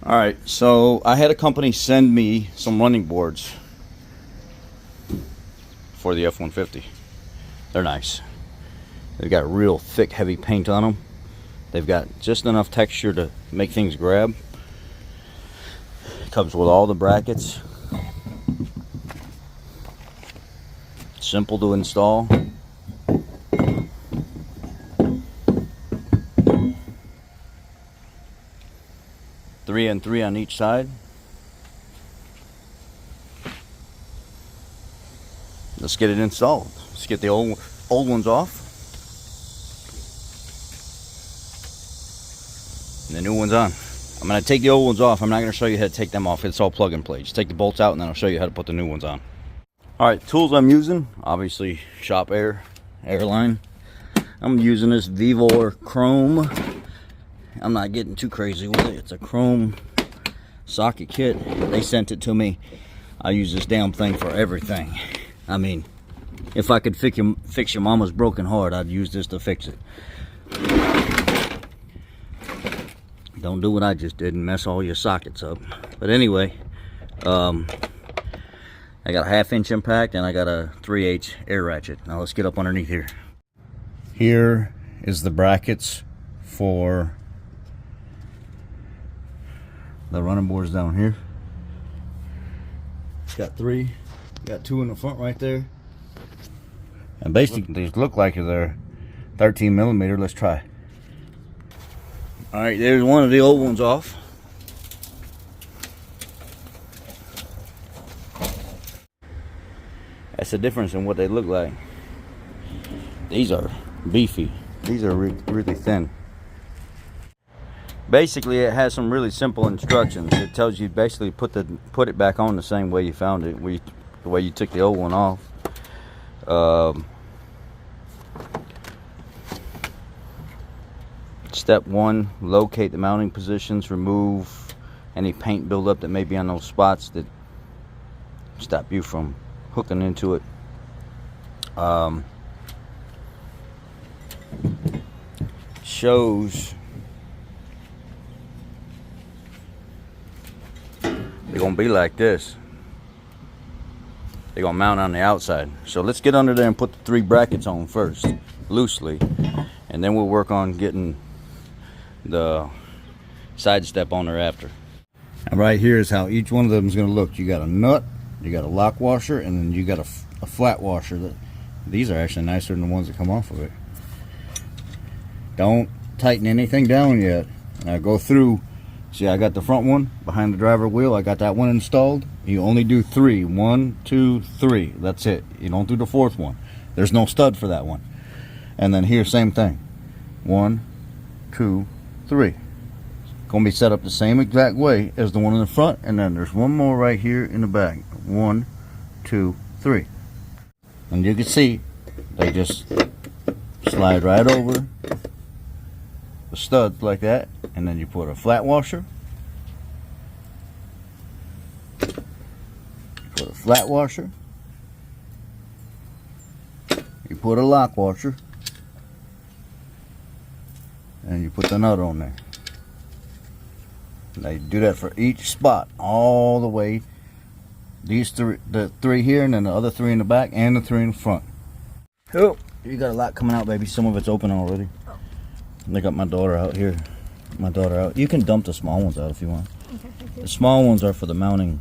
Alright, so I had a company send me some running boards for the F-150. They're nice. They've got real thick, heavy paint on them. They've got just enough texture to make things grab. Comes with all the brackets. Simple to install. Three and three on each side. Let's get it installed. Let's get the old ones off and the new ones on. I'm going to take the old ones off. I'm not going to show you how to take them off. It's all plug and play. Just take the bolts out and then I'll show you how to put the new ones on. Alright, tools I'm using. Obviously shop airline. I'm using this Vivor Chrome. I'm not getting too crazy with it. It's a chrome socket kit. They sent it to me. I use this damn thing for everything. I mean, if I could fix your mama's broken heart, I'd use this to fix it. Don't do what I just did and mess all your sockets up. But anyway, I got a 1/2-inch impact and I got a 3/8 air ratchet. Now let's get up underneath here. Here is the brackets for the running boards down here. Got 3, got 2 in the front right there. And basically these look like they're 13mm. Let's try. Alright, there's one of the old ones off. That's the difference in what they look like. These are beefy. These are really thin. Basically, it has some really simple instructions. It tells you basically put it back on the same way you found it, the way you took the old one off. Step 1: locate the mounting positions. Remove any paint buildup that may be on those spots that stop you from hooking into it. Shows they're gonna be like this. They're gonna mount on the outside. So let's get under there and put the 3 brackets on first, loosely, and then we'll work on getting the side step on there after. And right here is how each one of them is going to look. You got a nut, you got a lock washer, and then you got a flat washer. These are actually nicer than the ones that come off of it. Don't tighten anything down yet. Now go through. See, I got the front one behind the driver wheel. I got that one installed. You only do 3. 1, 2, 3. That's it. You don't do the 4th one. There's no stud for that one. And then here, same thing. 1, 2, 3. Gonna be set up the same exact way as the one in the front, and then there's one more right here in the back. 1, 2, 3. And you can see they just slide right over the studs like that, and then you put a flat washer. Put a flat washer. You put a lock washer. And you put the nut on there. Now you do that for each spot all the way. These 3, the 3 here, and then the other 3 in the back, and the 3 in the front. Oh, you got a lot coming out, baby. Some of it's open already. I got my daughter out here. My daughter out. You can dump the small ones out if you want. Okay. The small ones are for the mounting.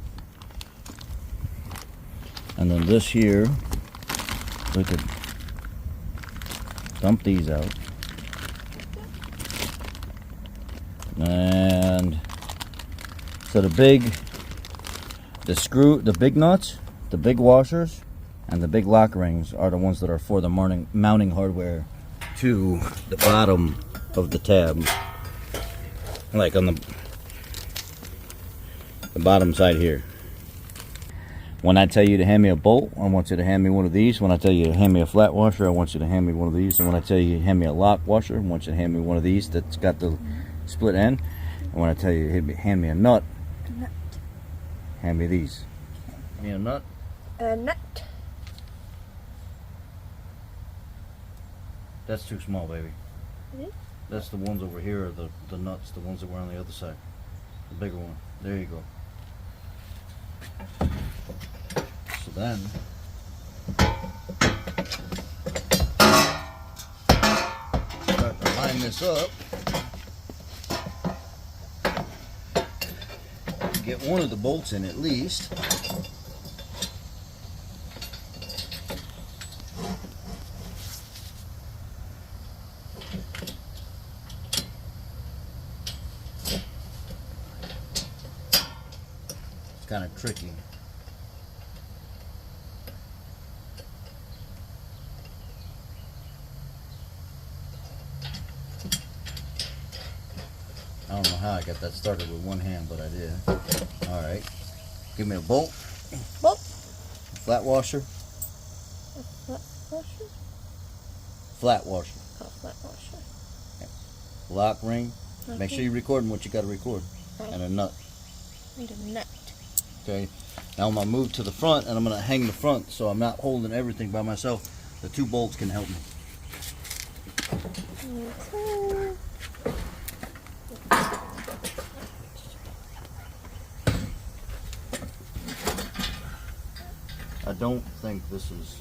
And then this here, we could dump these out. And so the big nuts, the big washers, and the big lock rings are the ones that are for the mounting hardware to the bottom of the tab, like on the bottom side here. When I tell you to hand me a bolt, I want you to hand me one of these. When I tell you to hand me a flat washer, I want you to hand me one of these. And when I tell you to hand me a lock washer, I want you to hand me one of these that's got the split end. And when I tell you hand me a nut, hand me these. Hand me a nut. A nut. That's too small, baby. Mm-hmm. That's the ones over here are the nuts, the ones that were on the other side. The bigger one. There you go. So then start to line this up. Get one of the bolts in at least. It's kind of tricky. I don't know how I got that started with one hand, but I did. Alright. Give me a bolt. Bolt. Flat washer. A flat washer? Flat washer. Oh, flat washer. Okay. Lock ring. Okay. Make sure you're recording what you got to record. Right. And a nut. Need a nut. Okay. Now I'm going to move to the front and I'm going to hang the front so I'm not holding everything by myself. The two bolts can help me. Okay. I don't think this is...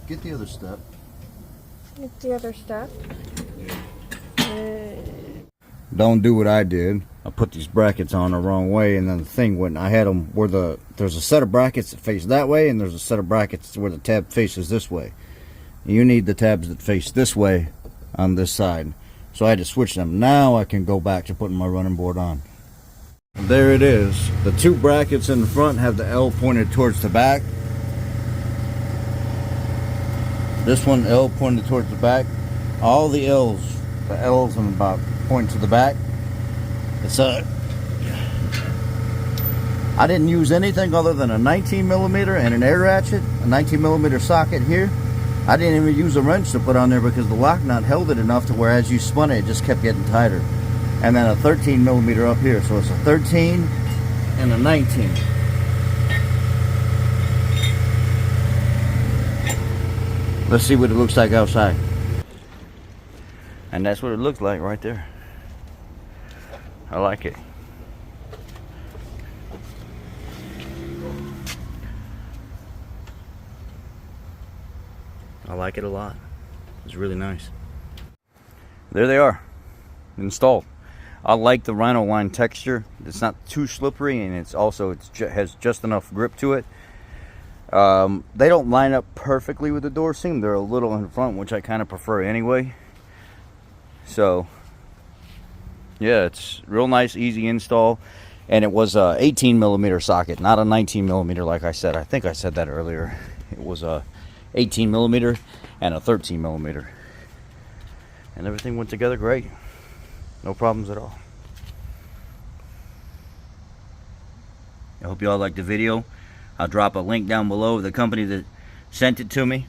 Get the other step. Get the other step. Don't do what I did. I put these brackets on the wrong way, and then the thing went. I had them where there's a set of brackets that face that way, and there's a set of brackets where the tab faces this way. You need the tabs that face this way on this side. So I had to switch them. Now I can go back to putting my running board on. There it is. The two brackets in the front have the L pointed towards the back. This one, L pointed towards the back. All the L's on the bottom point to the back. It's I didn't use anything other than a 19mm and an air ratchet, a 19mm socket here. I didn't even use a wrench to put on there because the lock nut held it enough to where as you spun it, it just kept getting tighter. And then a 13mm up here, so it's a 13 and a 19. Let's see what it looks like outside. And that's what it looks like right there. I like it. I like it a lot. It's really nice. There they are, installed. I like the Rhino line texture. It's not too slippery, and it's also has just enough grip to it. They don't line up perfectly with the door seam. They're a little in front, which I kind of prefer anyway. So yeah, it's real nice, easy install. And it was a 18mm socket, not a 19mm like I said. I think I said that earlier. It was a 18mm and a 13mm. And everything went together great. No problems at all. I hope you all liked the video. I'll drop a link down below of the company that sent it to me.